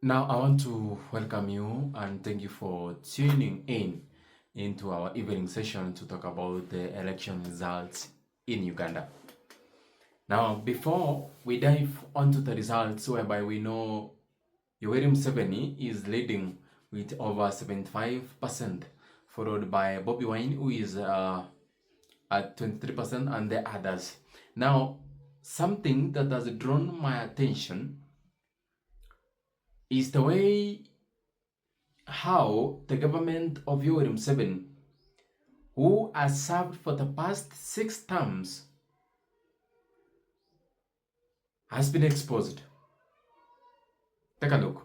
Now, I want to welcome you and thank you for tuning in into our evening session to talk about the election results in Uganda. Now, before we dive onto the results, whereby we know Yoweri Museveni is leading with over 75%, followed by Bobi Wine, who is at 23%, and the others. Now, something that has drawn my attention is the way how the government of Yoweri Museveni, who has served for the past 6 terms, has been exposed. Take a look.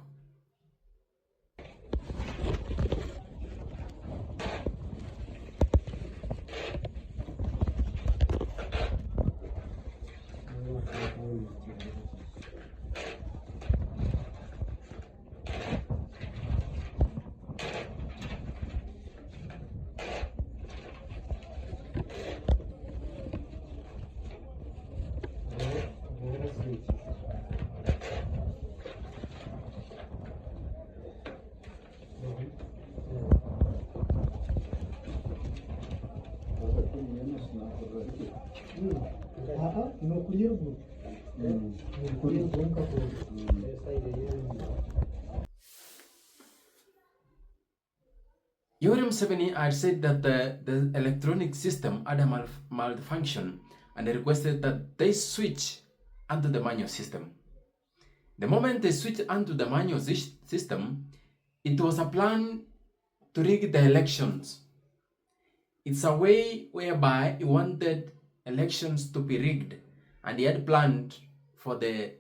Yoweri Museveni had said that the electronic system had a malfunction and they requested that they switch onto the manual system. The moment they switched onto the manual system, it was a plan to rig the elections. It's a way whereby he wanted elections to be rigged, and he had planned for the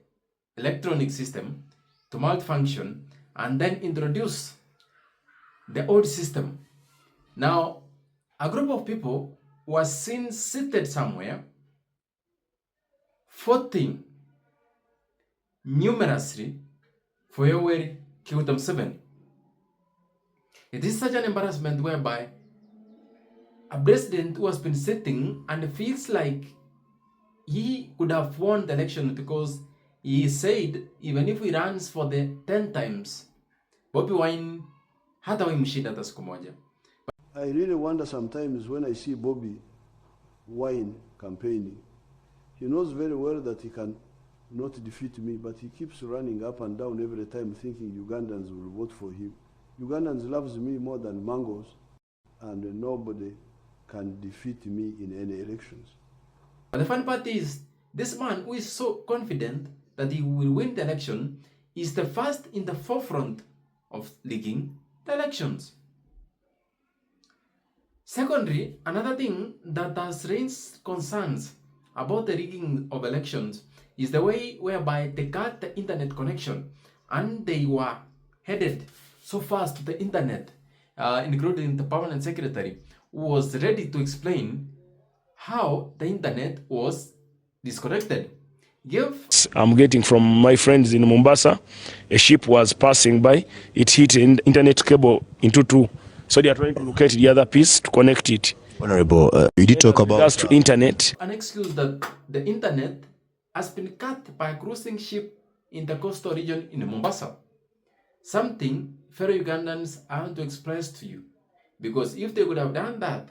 electronic system to malfunction and then introduce the old system. Now, a group of people was seen seated somewhere, voting numerously for Yoweri Museveni. It is such an embarrassment whereby a president who has been sitting and feels like he could have won the election because he said even if he runs for the 10 times, Bobi Wine hatawahi mshinda hata siku moja. I really wonder sometimes when I see Bobi Wine campaigning. He knows very well that he can not defeat me, but he keeps running up and down every time thinking Ugandans will vote for him. Ugandans loves me more than mangoes, and nobody can defeat me in any elections. But the fun part is, this man who is so confident that he will win the election is the first in the forefront of rigging the elections. Secondly, another thing that has raised concerns about the rigging of elections is the way whereby they cut the internet connection and they were headed so fast to the internet, including the permanent secretary, who was ready to explain how the internet was disconnected. I'm getting from my friends in Mombasa. A ship was passing by. It hit an internet cable into two. So they are trying to locate the other piece to connect it. Honorable, you did talk about to internet. An excuse that the internet has been cut by a cruising ship in the coastal region in Mombasa. Something fellow Ugandans I want to express to you. Because if they would have done that,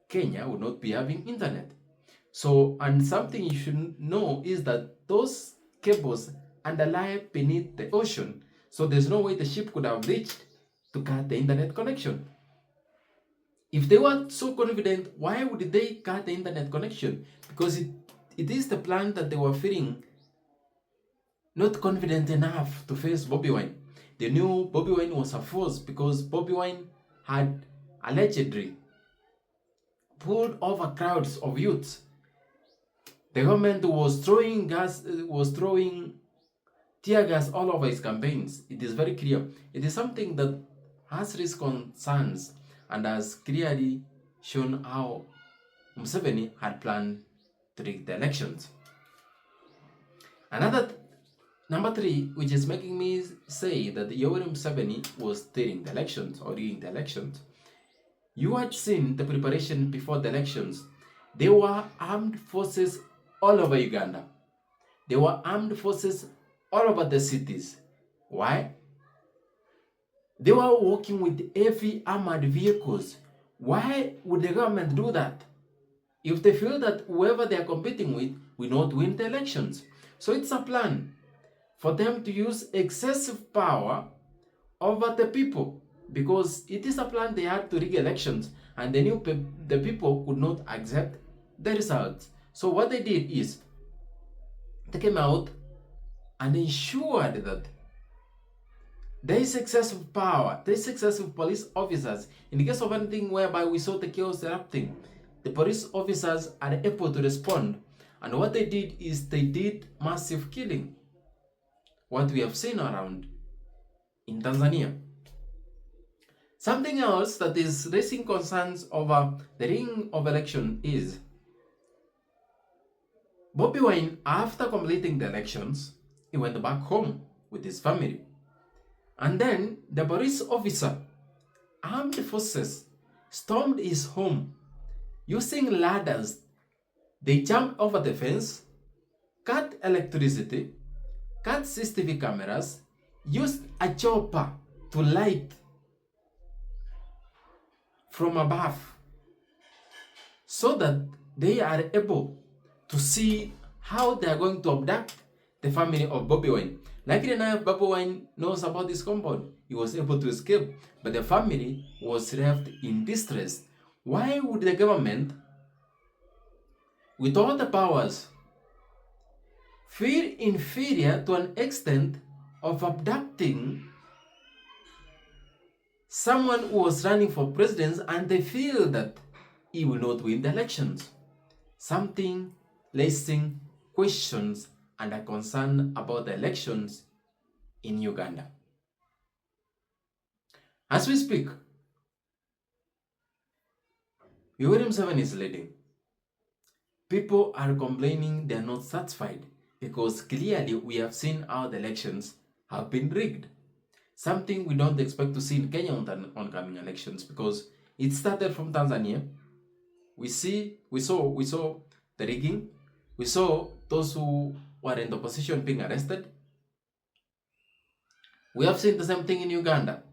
Kenya would not be having internet. So, and something you should know is that those cables underlie beneath the ocean. So there's no way the ship could have reached to cut the internet connection. If they were so confident, why would they cut the internet connection? Because it is the plan that they were feeling not confident enough to face Bobi Wine. They knew Bobi Wine was a force because Bobi Wine had allegedly pulled over crowds of youths. The government was throwing tear gas all over his campaigns. It is very clear. It is something that has raised concerns and has clearly shown how Museveni had planned to rig the elections. Number 3, which is making me say that Yoweri Museveni was stealing the elections or rigging the elections. You had seen the preparation before the elections. There were armed forces all over Uganda. There were armed forces all over the cities. Why? They were working with heavy armored vehicles. Why would the government do that if they feel that whoever they are competing with will not win the elections? So it's a plan for them to use excessive power over the people, because it is a plan they had to rig elections, and they knew the people could not accept the results. So what they did is they came out and ensured that there is excessive power, there is excessive police officers. In the case of anything whereby we saw the chaos erupting, the police officers are able to respond. And what they did is they did massive killing. What we have seen around in Tanzania. Something else that is raising concerns over the rigging of election is Bobi Wine, after completing the elections, he went back home with his family. And then the police officer, armed forces, stormed his home using ladders. They jumped over the fence, cut electricity, cut CCTV cameras, used a chopper to light from above so that they are able to see how they are going to abduct the family of Bobi Wine. Likely enough, Bobi Wine knows about this compound. He was able to escape, but the family was left in distress. Why would the government, with all the powers, feel inferior to an extent of abducting someone who was running for president, and they feel that he will not win the elections? Something raising questions and a concern about the elections in Uganda. As we speak, Yoweri Museveni is leading. People are complaining they are not satisfied because clearly we have seen how the elections have been rigged. Something we don't expect to see in Kenya on the oncoming elections, because it started from Tanzania. We saw the rigging. We saw those who were in the opposition being arrested. We have seen the same thing in Uganda.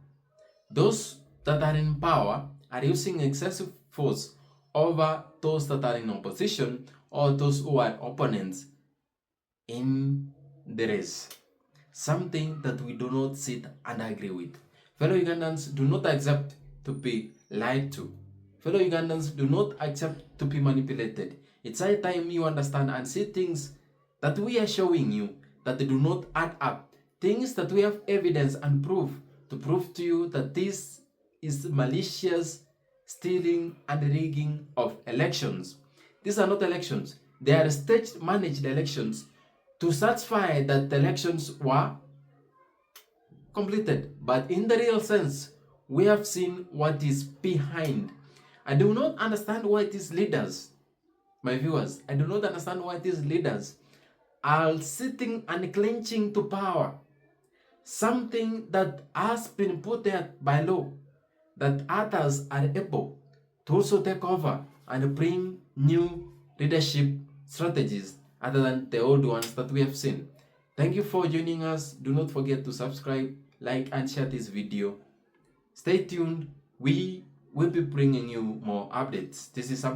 Those that are in power are using excessive force over those that are in opposition or those who are opponents in the race. Something that we do not sit and agree with. Fellow Ugandans do not accept to be lied to. Fellow Ugandans do not accept to be manipulated. It's high time you understand and see things that we are showing you that they do not add up. Things that we have evidence and proof to prove to you that this is malicious stealing and rigging of elections. These are not elections. They are staged, managed elections to satisfy that the elections were completed. But in the real sense, we have seen what is behind. I do not understand why these leaders, my viewers, I do not understand why these leaders are sitting and clenching to power. Something that has been put there by law, that others are able to also take over and bring new leadership strategies other than the old ones that we have seen. Thank you for joining us. Do not forget to subscribe, like, and share this video. Stay tuned. We will be bringing you more updates. This is something